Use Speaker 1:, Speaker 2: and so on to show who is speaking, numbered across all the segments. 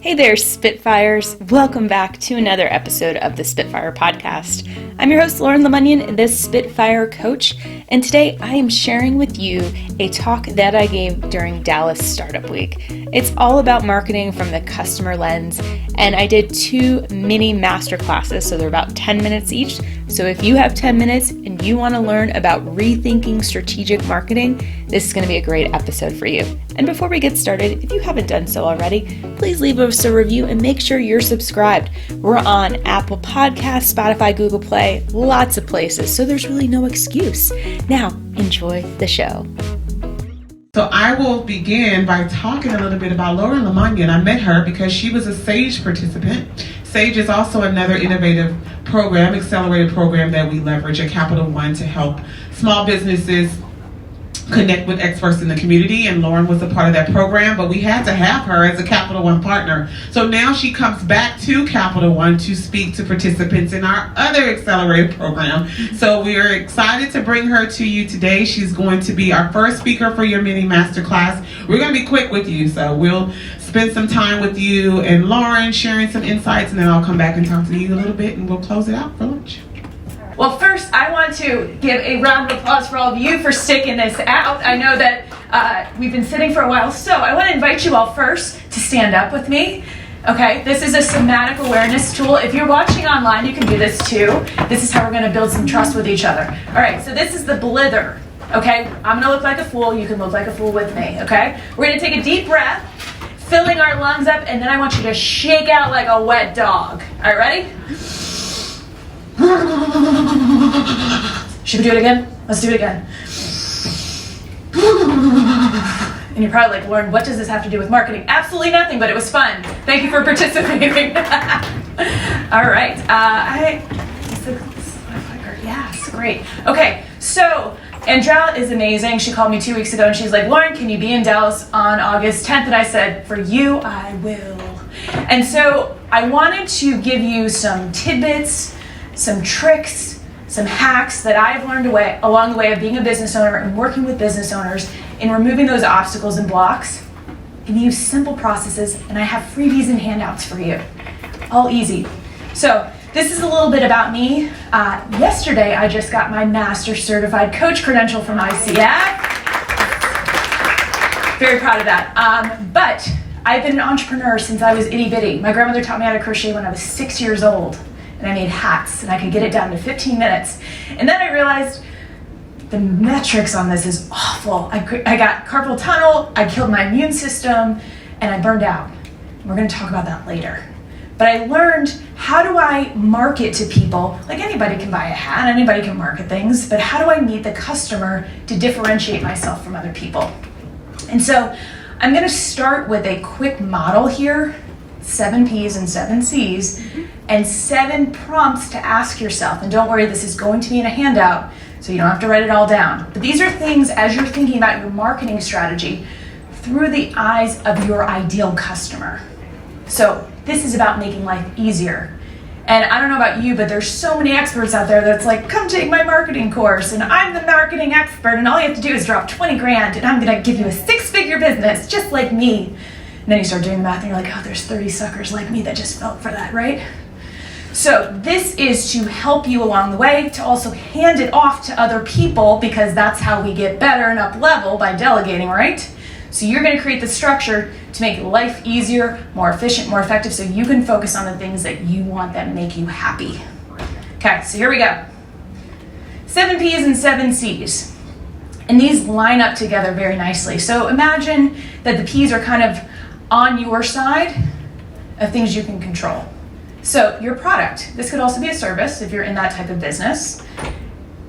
Speaker 1: Hey there, Spitfires. Welcome back to another episode of the Spitfire Podcast. I'm your host, Lauren Lemunion, the Spitfire Coach, and today I am sharing with you a talk that I gave during Dallas Startup Week. It's all about marketing from the customer lens, and I did 2 mini master classes, so they're about 10 minutes each. So if you have 10 minutes and you want to learn about rethinking strategic marketing, this is going to be a great episode for you. And before we get started, if you haven't done so already, please leave us a review and make sure you're subscribed. We're on Apple Podcasts, Spotify, Google Play, lots of places, so there's really no excuse. Now, enjoy the show.
Speaker 2: So I will begin by talking a little bit about Lauren Lemunion. I met her because she was a SAGE participant. SAGE is also another innovative program, accelerated program that we leverage at Capital One to help small businesses connect with experts in the community, and Lauren was a part of that program, but we had to have her as a Capital One partner. So now she comes back to Capital One to speak to participants in our other accelerated program. So we are excited to bring her to you today. She's going to be our first speaker for your mini masterclass. We're going to be quick with you, so we'll spend some time with you and Lauren sharing some insights, and then I'll come back and talk to you a little bit, and we'll close it out for lunch.
Speaker 3: Well, first, I want to give a round of applause for all of you for sticking this out. I know that we've been sitting for a while, so I want to invite you all first to stand up with me. Okay, this is a somatic awareness tool. If you're watching online, you can do this too. This is how we're going to build some trust with each other. All right, so this is the blither. Okay, I'm going to look like a fool. You can look like a fool with me. Okay, we're going to take a deep breath, filling our lungs up, and then I want you to shake out like a wet dog. All right, ready? Should we do it again? Let's do it again. And you're probably like, Lauren, what does this have to do with marketing? Absolutely nothing, but it was fun. Thank you for participating. All right. Yes, great. Okay, so Andrea is amazing. She called me 2 weeks ago and she's like, Lauren, can you be in Dallas on August 10th? And I said, for you, I will. And so I wanted to give you some tidbits, some tricks, some hacks that I've learned along the way of being a business owner and working with business owners in removing those obstacles and blocks. And use simple processes, and I have freebies and handouts for you. All easy. So this is a little bit about me. Yesterday, I just got my Master Certified Coach credential from ICF. Very proud of that. But I've been an entrepreneur since I was itty bitty. My grandmother taught me how to crochet when I was 6 years old. And I made hats, and I could get it down to 15 minutes. And then I realized the metrics on this is awful. I got carpal tunnel, I killed my immune system, and I burned out. We're going to talk about that later. But I learned, how do I market to people? Like, anybody can buy a hat, anybody can market things, but how do I meet the customer to differentiate myself from other people? And so I'm going to start with a quick model here, 7 P's and 7 C's, and 7 prompts to ask yourself. And don't worry, this is going to be in a handout, so you don't have to write it all down. But these are things as you're thinking about your marketing strategy through the eyes of your ideal customer. So this is about making life easier. And I don't know about you, but there's so many experts out there that's like, come take my marketing course, and I'm the marketing expert, and all you have to do is drop 20 grand, and I'm gonna give you a 6-figure business, just like me. And then you start doing the math and you're like, oh, there's 30 suckers like me that just fell for that, right? So this is to help you along the way, to also hand it off to other people, because that's how we get better and up level, by delegating, right? So you're going to create the structure to make life easier, more efficient, more effective, so you can focus on the things that you want that make you happy. Okay, so here we go. 7 P's and 7 C's. And these line up together very nicely. So imagine that the P's are kind of on your side of things you can control. So your product, this could also be a service if you're in that type of business.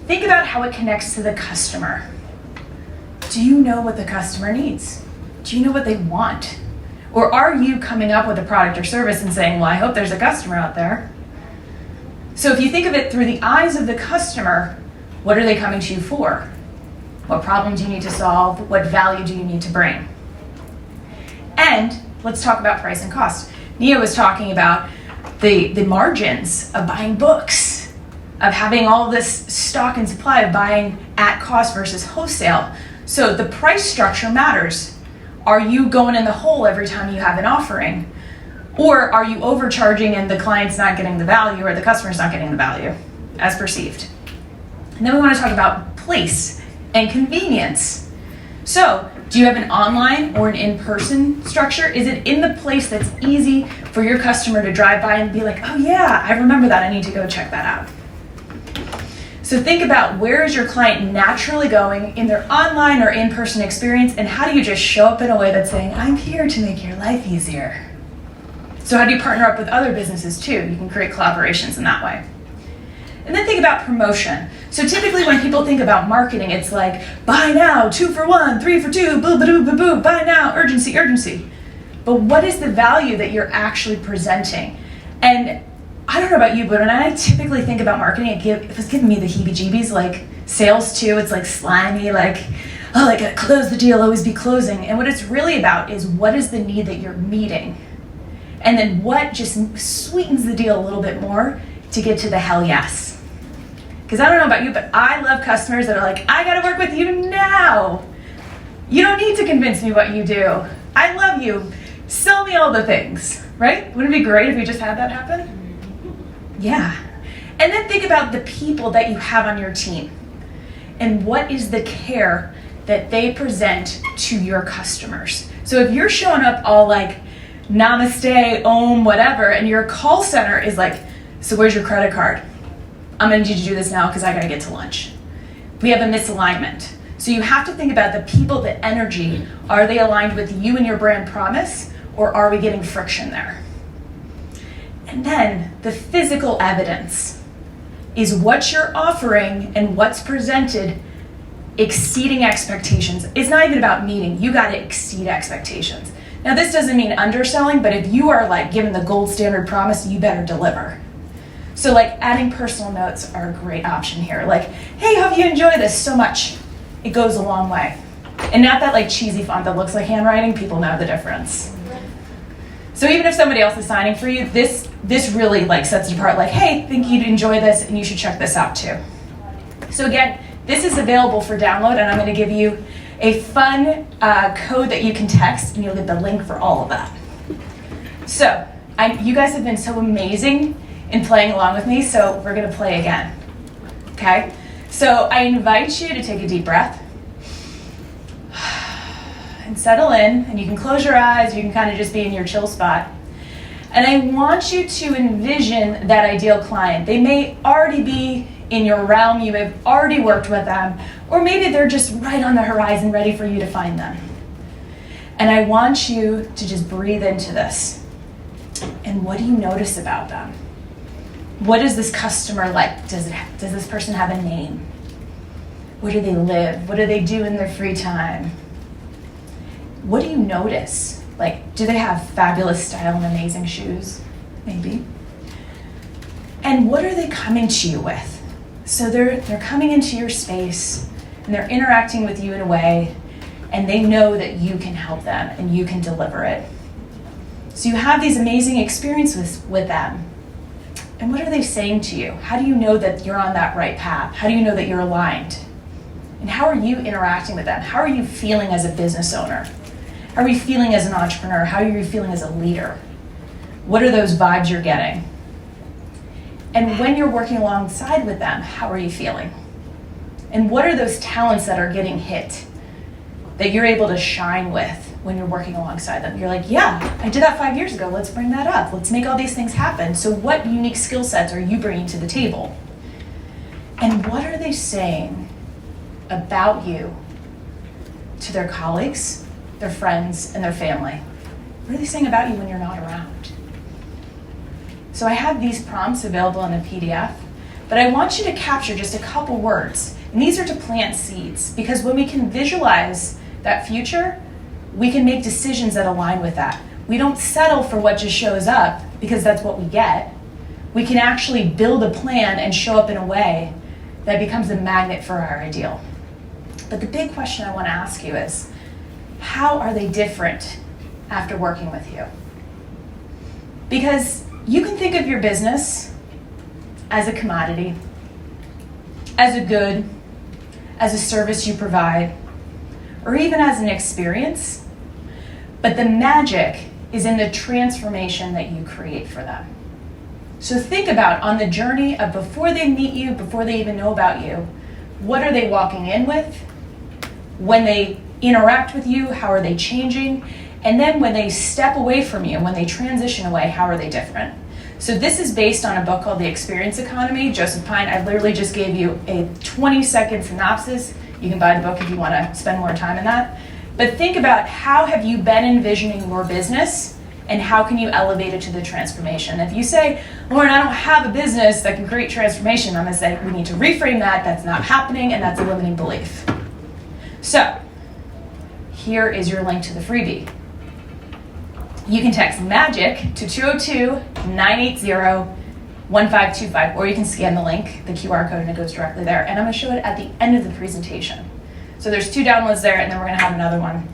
Speaker 3: Think about how it connects to the customer. Do you know what the customer needs? Do you know what they want? Or are you coming up with a product or service and saying, well, I hope there's a customer out there? So if you think of it through the eyes of the customer, what are they coming to you for? What problem do you need to solve? What value do you need to bring? And let's talk about price and cost. Nia was talking about the margins of buying books, of having all this stock and supply, of buying at cost versus wholesale. So the price structure matters. Are you going in the hole every time you have an offering? Or are you overcharging and the client's not getting the value or the customer's not getting the value as perceived? And then we want to talk about place and convenience. So, do you have an online or an in-person structure? Is it in the place that's easy for your customer to drive by and be like, oh yeah, I remember that, I need to go check that out. So think about, where is your client naturally going in their online or in-person experience, and how do you just show up in a way that's saying, I'm here to make your life easier? So how do you partner up with other businesses too? You can create collaborations in that way. And then think about promotion. So typically when people think about marketing, it's like, buy now, 2 for 1, 3 for 2, boo, boo, boo, boo, buy now, urgency, urgency. But what is the value that you're actually presenting? And I don't know about you, but when I typically think about marketing, it was giving me the heebie-jeebies, like sales too. It's like slimy, like, oh, like close the deal, always be closing. And what it's really about is, what is the need that you're meeting? And then what just sweetens the deal a little bit more to get to the hell yes. Because I don't know about you, but I love customers that are like, I gotta work with you now. You don't need to convince me what you do. I love you. Sell me all the things, right? Wouldn't it be great if we just had that happen? Yeah. And then think about the people that you have on your team. And what is the care that they present to your customers? So if you're showing up all like, namaste, om, whatever, and your call center is like, so where's your credit card? I'm gonna need you to do this now because I gotta get to lunch. We have a misalignment. So you have to think about the people, the energy. Are they aligned with you and your brand promise, or are we getting friction there? And then the physical evidence. Is what you're offering and what's presented exceeding expectations? It's not even about meeting, you gotta exceed expectations. Now this doesn't mean underselling, but if you are like given the gold standard promise, you better deliver. So like adding personal notes are a great option here. Like, hey, hope you enjoy this so much. It goes a long way. And not that like cheesy font that looks like handwriting, people know the difference. So even if somebody else is signing for you, this really like sets it apart, like, hey, think you'd enjoy this and you should check this out too. So again, this is available for download, and I'm gonna give you a fun code that you can text, and you'll get the link for all of that. So you guys have been so amazing in playing along with me, so we're gonna play again, okay? So I invite you to take a deep breath and settle in, and you can close your eyes, you can kind of just be in your chill spot. And I want you to envision that ideal client. They may already be in your realm, you have already worked with them, or maybe they're just right on the horizon ready for you to find them. And I want you to just breathe into this. And what do you notice about them? What is this customer like? Does this person have a name? Where do they live? What do they do in their free time? What do you notice? Like, do they have fabulous style and amazing shoes? Maybe. And what are they coming to you with? So they're coming into your space and they're interacting with you in a way, and they know that you can help them and you can deliver it. So you have these amazing experiences with them. And what are they saying to you? How do you know that you're on that right path? How do you know that you're aligned? And how are you interacting with them? How are you feeling as a business owner? How are you feeling as an entrepreneur? How are you feeling as a leader? What are those vibes you're getting? And when you're working alongside with them, how are you feeling? And what are those talents that are getting hit that you're able to shine with when you're working alongside them? You're like, yeah, I did that 5 years ago. Let's bring that up. Let's make all these things happen. So what unique skill sets are you bringing to the table? And what are they saying about you to their colleagues, their friends, and their family? What are they saying about you when you're not around? So I have these prompts available in a PDF, but I want you to capture just a couple words. And these are to plant seeds, because when we can visualize that future, we can make decisions that align with that. We don't settle for what just shows up because that's what we get. We can actually build a plan and show up in a way that becomes a magnet for our ideal. But the big question I want to ask you is, how are they different after working with you? Because you can think of your business as a commodity, as a good, as a service you provide, or even as an experience. But the magic is in the transformation that you create for them. So think about on the journey of before they meet you, before they even know about you, what are they walking in with? When they interact with you, how are they changing? And then when they step away from you, when they transition away, how are they different? So this is based on a book called The Experience Economy. Joseph Pine, I literally just gave you a 20-second synopsis. You can buy the book if you want to spend more time in that. But think about how have you been envisioning your business and how can you elevate it to the transformation? If you say, Lauren, I don't have a business that can create transformation, I'm going to say we need to reframe that. That's not happening, and that's a limiting belief. So here is your link to the freebie. You can text MAGIC to 202-980-1525, or you can scan the link, the QR code, and it goes directly there. And I'm going to show it at the end of the presentation. So there's 2 downloads there, and then we're going to have another one